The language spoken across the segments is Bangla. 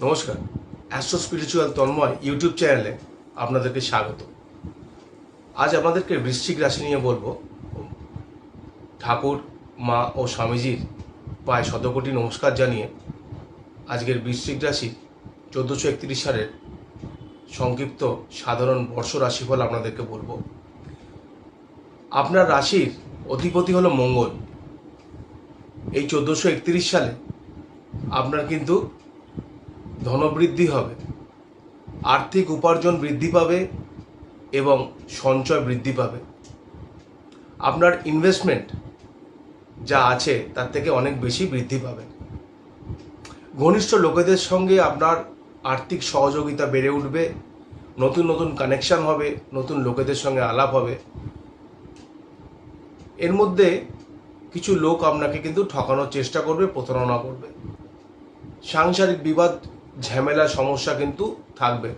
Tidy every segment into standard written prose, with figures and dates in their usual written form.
নমস্কার, অ্যাস্ট্রো স্পিরিচুয়াল তন্ময় ইউটিউব চ্যানেলে আপনাদেরকে স্বাগত। আজ আপনাদেরকে বৃশ্চিক রাশি নিয়ে বলবো। ঠাকুর, মা ও স্বামীজির পায়ে শতকোটি নমস্কার জানিয়ে আজকের বৃশ্চিক রাশি 1431 সালের সংক্ষিপ্ত সাধারণ বর্ষ রাশিফল আপনাদেরকে বলবো। আপনার রাশির অধিপতি হলো মঙ্গল। এই 1431 সালে আপনার কিন্তু ধনবৃদ্ধি হবে, আর্থিক উপার্জন বৃদ্ধি পাবে এবং সঞ্চয় বৃদ্ধি পাবে। আপনার ইনভেস্টমেন্ট যা আছে তার থেকে অনেক বেশি বৃদ্ধি পাবে। ঘনিষ্ঠ লোকেদের সঙ্গে আপনার আর্থিক সহযোগিতা বেড়ে উঠবে, নতুন নতুন কানেকশন হবে, নতুন লোকেদের সঙ্গে আলাপ হবে। এর মধ্যে কিছু লোক আপনাকে কিন্তু ঠকানোর চেষ্টা করবে, প্রতারণা করবে। সাংসারিক বিবাদ, ঝামেলা, সমস্যা কিন্তু থাকবে।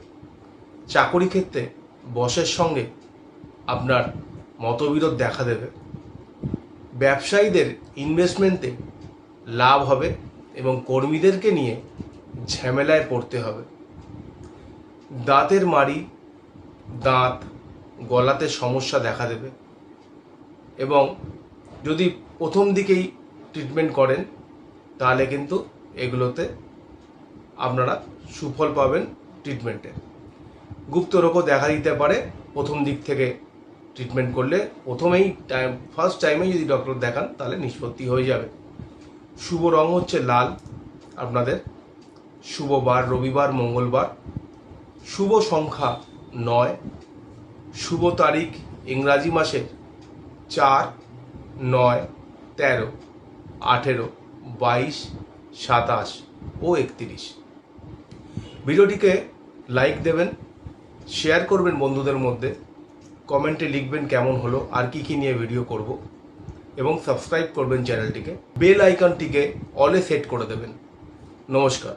চাকরি ক্ষেত্রে বসের সঙ্গে আপনার মতবিরোধ দেখা দেবে। ব্যবসায়ীদের ইনভেস্টমেন্টে লাভ হবে এবং কর্মীদেরকে নিয়ে ঝামেলায় পড়তে হবে। দাঁতের মাড়ি, দাঁত, গলাতে সমস্যা দেখা দেবে এবং যদি প্রথম দিকেই ট্রিটমেন্ট করেন তাহলে কিন্তু এগুলোতে আপনারা সুফল পাবেন। ট্রিটমেন্টে গুপ্ত রোগও দেখা দিতে পারে। প্রথম দিক থেকে ট্রিটমেন্ট করলে ফার্স্ট টাইমেই যদি ডক্টর দেখান তাহলে নিষ্পত্তি হয়ে যাবে। শুভ রং হচ্ছে লাল আপনাদের। শুভ বার রবিবার, মঙ্গলবার। শুভ সংখ্যা 9। শুভ তারিখ ইংরাজি মাসের 4, 9, 13, 18, 22, 27 ও 31। ভিডিওটিকে লাইক দেবেন, শেয়ার করবেন বন্ধুদের মধ্যে, কমেন্টে লিখবেন কেমন হলো, আর কি কি নিয়ে ভিডিও করব, এবং সাবস্ক্রাইব করবেন চ্যানেলটিকে। বেল আইকনটিকে অলে সেট করে দেবেন। নমস্কার।